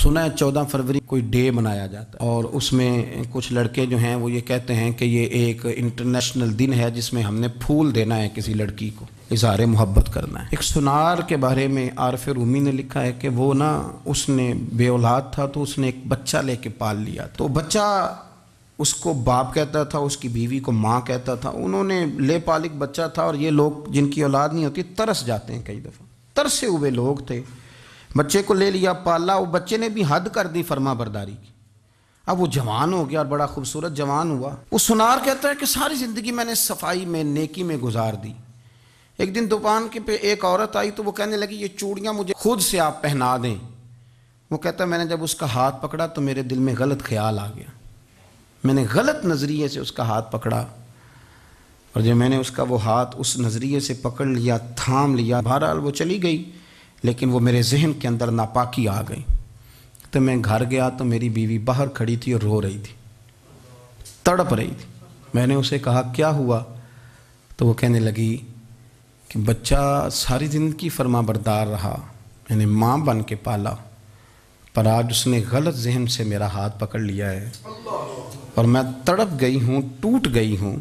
सुना है 14 फरवरी कोई डे मनाया जाता है और उसमें कुछ लड़के जो हैं वो ये कहते हैं कि ये एक इंटरनेशनल दिन है जिसमें हमने फूल देना है किसी लड़की को, इज़हार मोहब्बत करना है। एक सुनार के बारे में आरफ रूमी ने लिखा है कि वो ना उसने बे औलाद था तो उसने एक बच्चा लेके पाल लिया। तो बच्चा उसको बाप कहता था, उसकी बीवी को माँ कहता था। उन्होंने ले पालिक बच्चा था और ये लोग जिनकी औलाद नहीं होती तरस जाते हैं, कई दफ़ा तरसे हुए लोग थे। बच्चे को ले लिया, पाला, वो बच्चे ने भी हद कर दी फर्मा बरदारी की। अब वो जवान हो गया और बड़ा खूबसूरत जवान हुआ। वो सुनार कहता है कि सारी ज़िंदगी मैंने सफाई में, नेकी में गुजार दी। एक दिन दुकान के पे एक औरत आई तो वो कहने लगी ये चूड़ियाँ मुझे खुद से आप पहना दें। वो कहता है मैंने जब उसका हाथ पकड़ा तो मेरे दिल में गलत ख्याल आ गया, मैंने गलत नज़रिए से उसका हाथ पकड़ा और जब मैंने उसका वो हाथ उस नज़रिए से पकड़ लिया, थाम लिया, बहरहाल वो चली गई, लेकिन वो मेरे जहन के अंदर नापाकी आ गई। तो मैं घर गया तो मेरी बीवी बाहर खड़ी थी और रो रही थी, तड़प रही थी। मैंने उसे कहा क्या हुआ? तो वो कहने लगी कि बच्चा सारी ज़िंदगी फर्मा बरदार रहा, मैंने माँ बन के पाला, पर आज उसने गलत जहन से मेरा हाथ पकड़ लिया है और मैं तड़प गई हूँ, टूट गई हूँ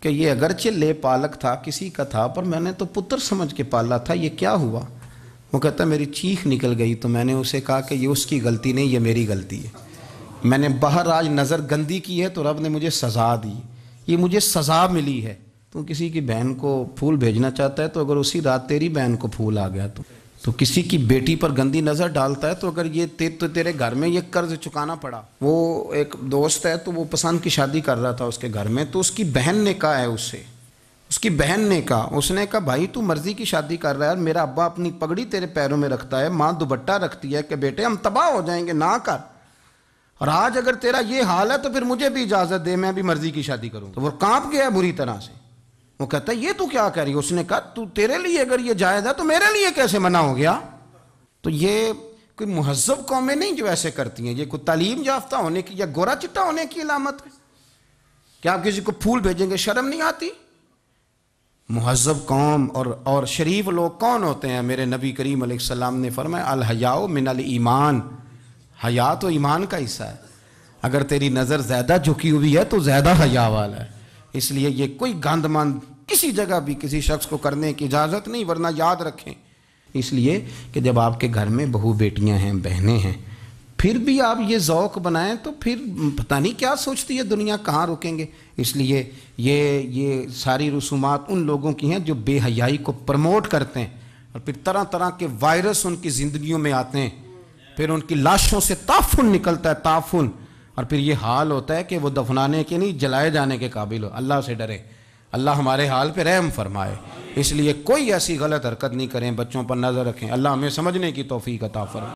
कि ये अगरचे ले पालक था, किसी का था, पर मैंने तो पुत्र समझ के पाला था, ये क्या हुआ? वो कहता मेरी चीख निकल गई। तो मैंने उसे कहा कि ये उसकी गलती नहीं, ये मेरी गलती है। मैंने बाहर आज नज़र गंदी की है तो रब ने मुझे सज़ा दी, ये मुझे सज़ा मिली है। तू किसी की बहन को फूल भेजना चाहता है तो अगर उसी रात तेरी बहन को फूल आ गया तो किसी की बेटी पर गंदी नज़र डालता है तो अगर ये तेरे घर में ये कर्ज चुकाना पड़ा। वो एक दोस्त है तो वो पसंद की शादी कर रहा था उसके घर में, तो उसकी बहन ने कहा है उससे, उसकी बहन ने कहा, उसने कहा भाई तू मर्जी की शादी कर रहा है, मेरा अब्बा अपनी पगड़ी तेरे पैरों में रखता है, माँ दुपट्टा रखती है कि बेटे हम तबाह हो जाएंगे, ना कर। और आज अगर तेरा ये हाल है तो फिर मुझे भी इजाज़त दे, मैं भी मर्जी की शादी करूँ। तो वो कांप गया बुरी तरह से। वो कहता है ये तू क्या कह रही है? उसने कहा तू तेरे लिए अगर ये जायज़ है तो मेरे लिए कैसे मना हो गया? तो ये कोई मुहज़्ज़ब कौमें नहीं जो ऐसे करती हैं, ये कोई तालीम याफ्ता होने की या गोरा चिट्टा होने की अलामत है। क्या आप किसी को फूल भेजेंगे? शर्म नहीं आती? मुहज़्ज़ब कौम और शरीफ लोग कौन होते हैं? मेरे नबी करीम अलैहिस्सलाम ने फरमाया अल हयाउ मिनल ईमान, हया तो ईमान का हिस्सा है। अगर तेरी नज़र ज़्यादा झुकी हुई है तो ज़्यादा हया वाला है। इसलिए ये कोई गंदमंद किसी जगह भी किसी शख्स को करने की इजाज़त नहीं, वरना याद रखें इसलिए कि जब आपके घर में बहू बेटियां हैं, बहनें हैं, फिर भी आप ये ज़ौक़ बनाएं तो फिर पता नहीं क्या सोचती है दुनिया, कहाँ रुकेंगे। इसलिए ये सारी रसूमात उन लोगों की हैं जो बेहयाई को प्रमोट करते हैं और फिर तरह तरह के वायरस उनकी ज़िंदगियों में आते हैं, फिर उनकी लाशों से ताफुन निकलता है, ताफुन, और फिर ये हाल होता है कि वो दफनाने के नहीं जलाए जाने के काबिल हो। अल्लाह से डरे, अल्लाह हमारे हाल पे रहम फरमाए। इसलिए कोई ऐसी गलत हरकत नहीं करें, बच्चों पर नज़र रखें। अल्लाह हमें समझने की तौफीक अता फरमाए।